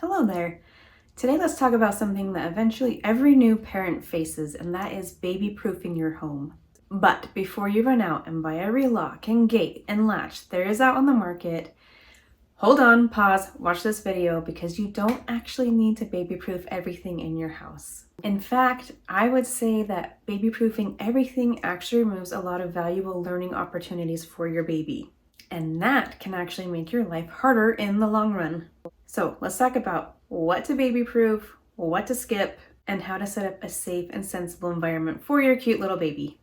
Hello there. Today let's talk about something that eventually every new parent faces, and that is baby-proofing your home. But before you run out and buy every lock and gate and latch there is out on the market, hold on, pause, watch this video, because you don't actually need to baby-proof everything in your house. In fact, I would say that baby-proofing everything actually removes a lot of valuable learning opportunities for your baby. And that can actually make your life harder in the long run. So let's talk about what to baby-proof, what to skip, and how to set up a safe and sensible environment for your cute little baby.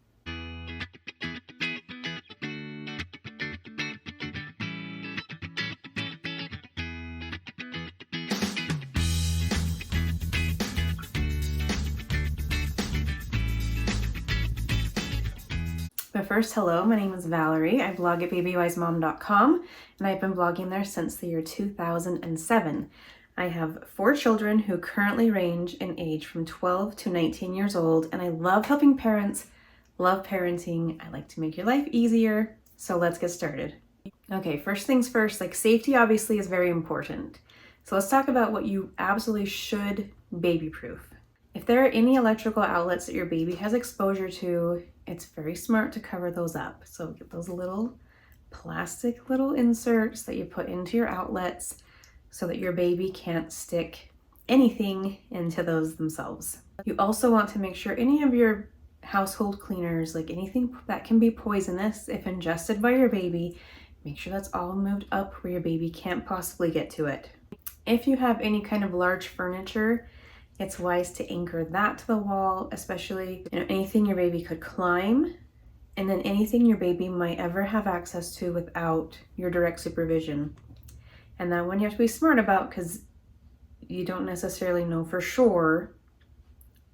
But first, hello, my name is Valerie. I blog at babywisemom.com, and I've been blogging there since the year 2007. I have 4 children who currently range in age from 12 to 19 years old, and I love helping parents, love parenting. I like to make your life easier, so let's get started. Okay, first things first, safety obviously is very important. So let's talk about what you absolutely should baby-proof. If there are any electrical outlets that your baby has exposure to, it's very smart to cover those up. So get those little plastic inserts that you put into your outlets so that your baby can't stick anything into those themselves. You also want to make sure any of your household cleaners, like anything that can be poisonous if ingested by your baby, make sure that's all moved up where your baby can't possibly get to it. If you have any kind of large furniture, it's wise to anchor that to the wall, especially anything your baby could climb, and then anything your baby might ever have access to without your direct supervision. And that one you have to be smart about, because you don't necessarily know for sure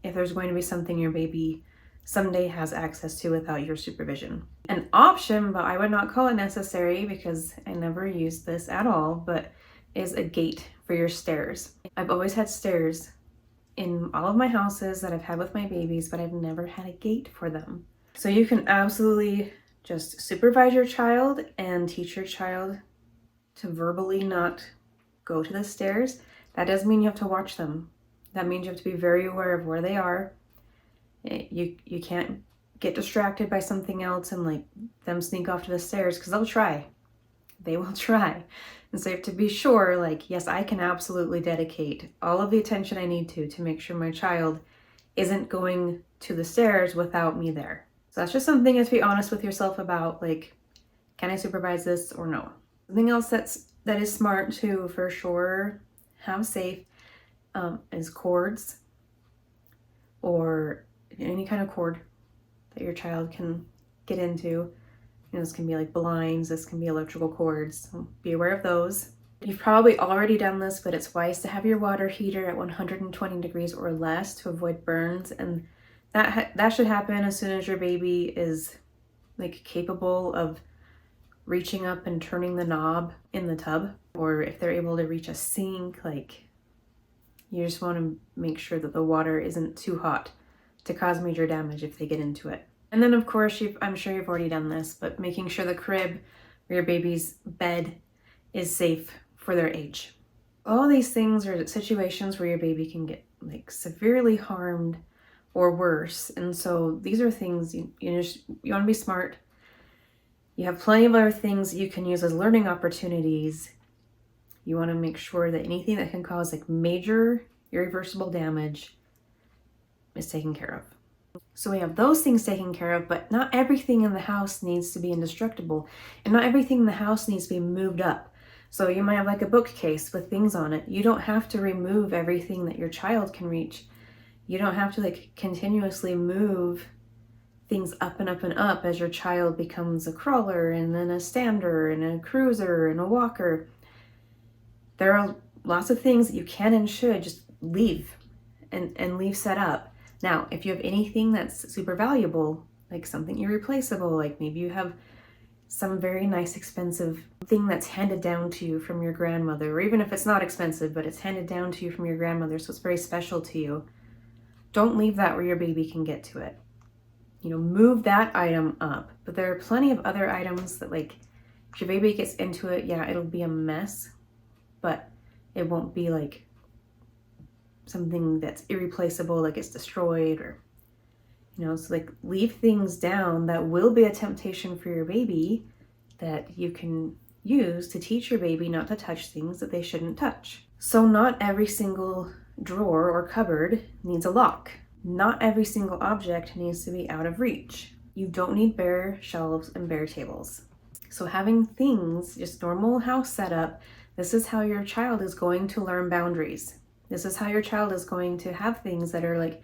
if there's going to be something your baby someday has access to without your supervision. An option, but I would not call it necessary because I never used this at all, but is a gate for your stairs. I've always had stairs in all of my houses that I've had with my babies, but I've never had a gate for them. So you can absolutely just supervise your child and teach your child to verbally not go to the stairs. That doesn't mean you have to watch them. That means you have to be very aware of where they are. You can't get distracted by something else and them sneak off to the stairs, because they'll try. They will try. And so you have to be sure, yes, I can absolutely dedicate all of the attention I need to make sure my child isn't going to the stairs without me there. So that's just something you have to be honest with yourself about, can I supervise this or no? Something else that is smart to, for sure, have safe is cords, or any kind of cord that your child can get into. This can be blinds, this can be electrical cords, so be aware of those. You've probably already done this, but it's wise to have your water heater at 120 degrees or less to avoid burns, and that should happen as soon as your baby is capable of reaching up and turning the knob in the tub, or if they're able to reach a sink. You just want to make sure that the water isn't too hot to cause major damage if they get into it. And then of course, I'm sure you've already done this, but making sure the crib or your baby's bed is safe for their age. All these things are situations where your baby can get severely harmed or worse. And so these are things you want to be smart. You have plenty of other things that you can use as learning opportunities. You want to make sure that anything that can cause major irreversible damage is taken care of. So we have those things taken care of, but not everything in the house needs to be indestructible, and not everything in the house needs to be moved up. So you might have a bookcase with things on it. You don't have to remove everything that your child can reach. You don't have to continuously move things up and up and up as your child becomes a crawler and then a stander and a cruiser and a walker. There are lots of things that you can and should just leave and leave set up. Now, if you have anything that's super valuable, something irreplaceable, maybe you have some very nice expensive thing that's handed down to you from your grandmother, or even if it's not expensive, but it's handed down to you from your grandmother, so it's very special to you, don't leave that where your baby can get to it. Move that item up. But there are plenty of other items that if your baby gets into it, yeah, it'll be a mess, but it won't be something that's irreplaceable that gets destroyed, or, so like leave things down that will be a temptation for your baby that you can use to teach your baby not to touch things that they shouldn't touch. So not every single drawer or cupboard needs a lock. Not every single object needs to be out of reach. You don't need bare shelves and bare tables. So having things, just normal house setup, this is how your child is going to learn boundaries. This is how your child is going to have things that are like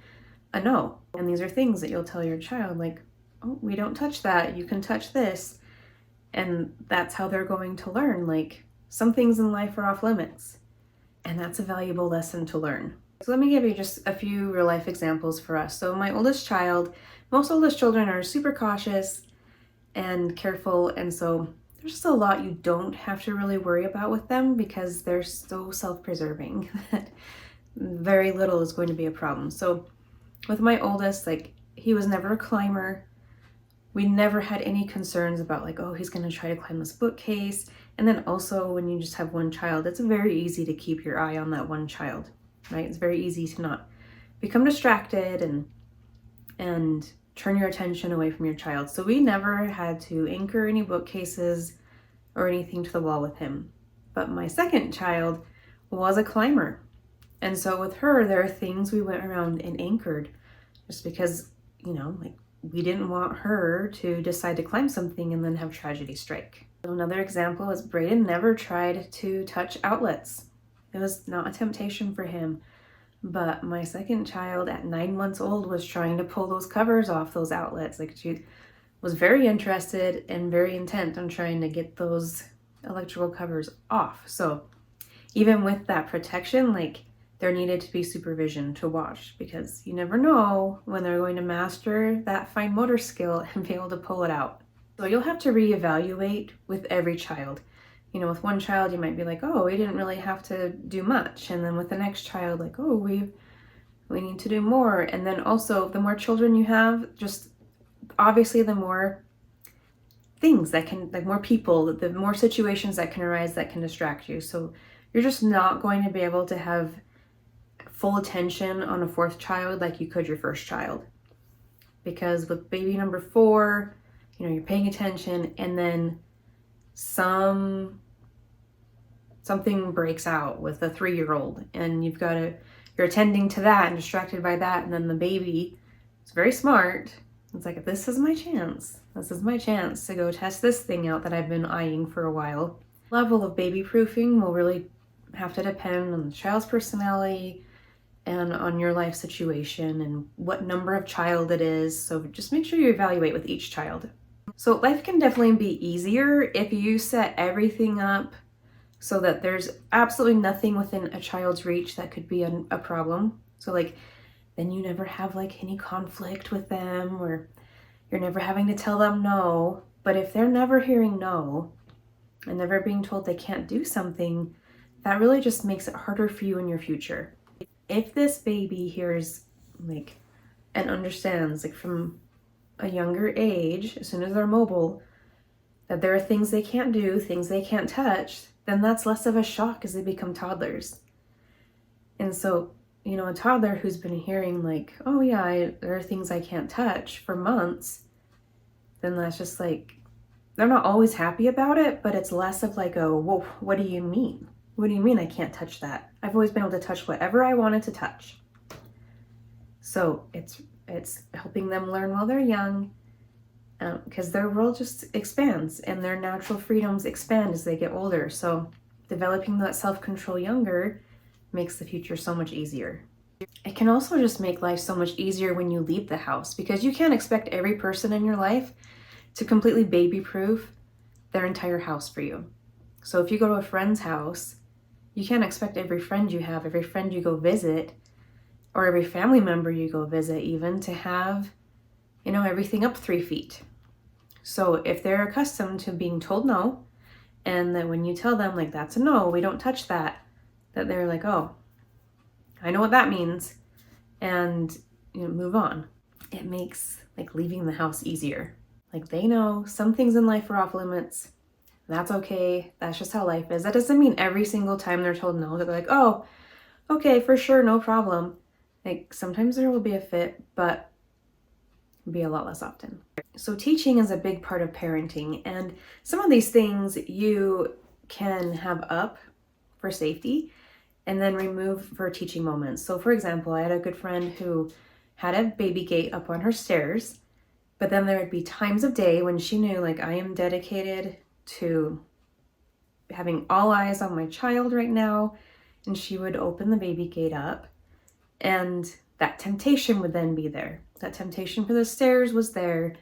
a no. And these are things that you'll tell your child, like, oh, we don't touch that, you can touch this. And that's how they're going to learn, like, some things in life are off limits. And that's a valuable lesson to learn. So let me give you just a few real life examples for us. So my oldest child, most oldest children are super cautious and careful. And so there's just a lot you don't have to really worry about with them because they're so self-preserving that very little is going to be a problem. So with my oldest, like, he was never a climber. We never had any concerns about like, oh, he's going to try to climb this bookcase. And then also when you just have one child, it's very easy to keep your eye on that one child, right? It's very easy to not become distracted and turn your attention away from your child. So we never had to anchor any bookcases or anything to the wall with him. But my second child was a climber. And so with her, there are things we went around and anchored just because, like, we didn't want her to decide to climb something and then have tragedy strike. Another example is Brayden never tried to touch outlets. It was not a temptation for him. But my second child at 9 months old was trying to pull those covers off those outlets. Like, she was very interested and very intent on trying to get those electrical covers off. So even with that protection, like, there needed to be supervision to watch because you never know when they're going to master that fine motor skill and be able to pull it out. So you'll have to reevaluate with every child. With one child, you might be like, oh, we didn't really have to do much. And then with the next child, like, oh, we need to do more. And then also the more children you have, just obviously the more things that can, like more people, the more situations that can arise that can distract you. So you're just not going to be able to have full attention on a fourth child like you could your first child. Because with baby number 4, you're paying attention and then something breaks out with a 3-year-old and you're attending to that and distracted by that. And then the baby is very smart. It's like, this is my chance. This is my chance to go test this thing out that I've been eyeing for a while. Level of baby proofing will really have to depend on the child's personality and on your life situation and what number of child it is. So just make sure you evaluate with each child. So life can definitely be easier if you set everything up so that there's absolutely nothing within a child's reach that could be a problem. So like, then you never have like any conflict with them or you're never having to tell them no. But if they're never hearing no and never being told they can't do something, that really just makes it harder for you in your future. If this baby hears like and understands like from a younger age, as soon as they're mobile, that there are things they can't do, things they can't touch, then that's less of a shock as they become toddlers. And so, a toddler who's been hearing like, oh yeah, there are things I can't touch for months, then that's just like, they're not always happy about it, but it's less of like, oh, whoa, what do you mean? What do you mean I can't touch that? I've always been able to touch whatever I wanted to touch. So it's helping them learn while they're young, because their world just expands and their natural freedoms expand as they get older. So developing that self-control younger makes the future so much easier. It can also just make life so much easier when you leave the house, because you can't expect every person in your life to completely baby-proof their entire house for you. So if you go to a friend's house, you can't expect every friend you have, every friend you go visit, or every family member you go visit even, to have, everything up 3 feet. So if they're accustomed to being told no, and that when you tell them like, that's a no, we don't touch that, that they're like, oh, I know what that means, and move on. It makes like leaving the house easier. Like, they know some things in life are off limits. That's okay. That's just how life is. That doesn't mean every single time they're told no, they're like, oh, okay, for sure, no problem. Like sometimes there will be a fit, but it'll be a lot less often. So teaching is a big part of parenting, and some of these things you can have up for safety and then remove for teaching moments. So for example, I had a good friend who had a baby gate up on her stairs, but then there would be times of day when she knew, like, I am dedicated to having all eyes on my child right now, and she would open the baby gate up, and that temptation would then be there. That temptation for the stairs was there,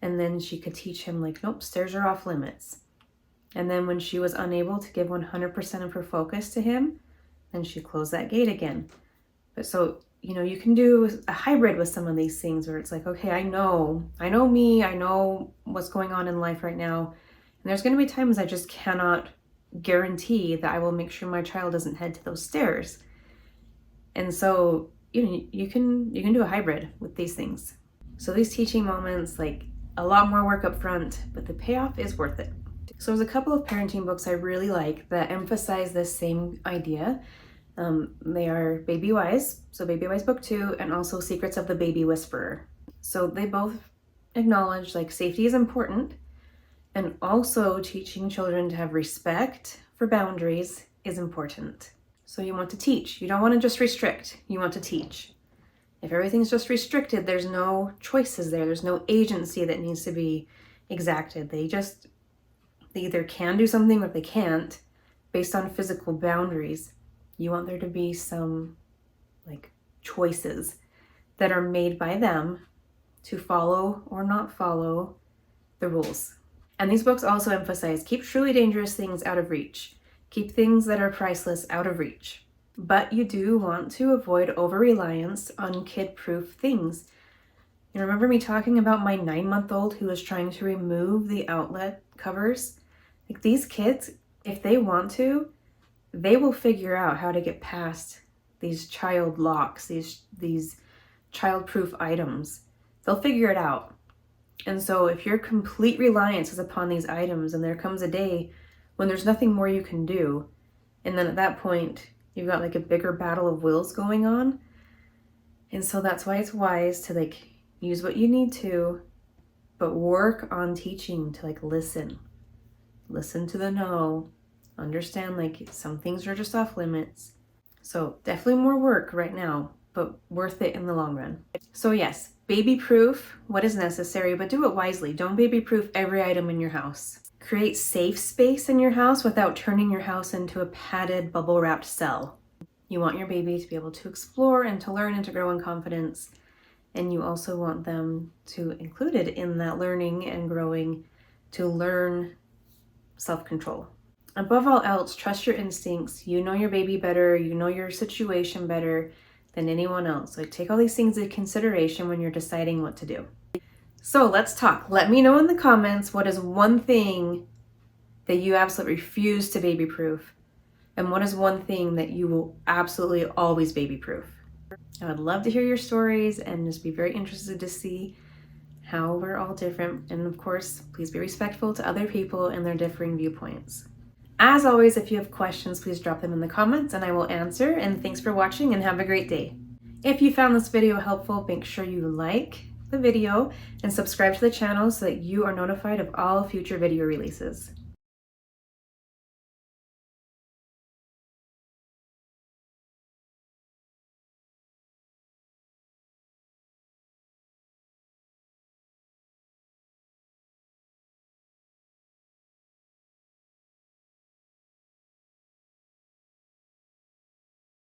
and then she could teach him, like, nope, stairs are off limits. And then when she was unable to give 100% of her focus to him, then she closed that gate again. But so, you know, you can do a hybrid with some of these things where it's like, okay, I know me, I know what's going on in life right now. And there's going to be times I just cannot guarantee that I will make sure my child doesn't head to those stairs. And so, you know, you can do a hybrid with these things. So these teaching moments, like, a lot more work up front, but the payoff is worth it. So there's a couple of parenting books I really like that emphasize this same idea. They are Babywise, so Babywise Book 2, and also Secrets of the Baby Whisperer. So they both acknowledge, like, safety is important, and also teaching children to have respect for boundaries is important. So you want to teach. You don't want to just restrict. You want to teach. If everything's just restricted, there's no choices there. There's no agency that needs to be exacted. They either can do something or they can't based on physical boundaries. You want there to be some, like, choices that are made by them to follow or not follow the rules. And these books also emphasize keep truly dangerous things out of reach. Keep things that are priceless out of reach. But you do want to avoid over-reliance on kid-proof things. You remember me talking about my 9-month-old who was trying to remove the outlet covers? Like, these kids, if they want to, they will figure out how to get past these child locks, these child-proof items. They'll figure it out. And so if your complete reliance is upon these items, and there comes a day when there's nothing more you can do, and then at that point, you've got, like, a bigger battle of wills going on. And so that's why it's wise to, like, use what you need to, but work on teaching to, like, listen to the no, understand, like, some things are just off limits. So definitely more work right now, but worth it in the long run. So yes, baby proof what is necessary, but do it wisely. Don't baby proof every item in your house. Create safe space in your house without turning your house into a padded, bubble wrapped cell. You want your baby to be able to explore and to learn and to grow in confidence. And you also want them to, included in that learning and growing, to learn self-control. Above all else, trust your instincts. You know your baby better. You know your situation better than anyone else. Like, take all these things into consideration when you're deciding what to do. So let's talk. Let me know in the comments, what is one thing that you absolutely refuse to baby proof? And what is one thing that you will absolutely always baby proof? I would love to hear your stories and just be very interested to see how we're all different. And of course, please be respectful to other people and their differing viewpoints. As always, if you have questions, please drop them in the comments and I will answer. And thanks for watching and have a great day. If you found this video helpful, make sure you like the video and subscribe to the channel so that you are notified of all future video releases.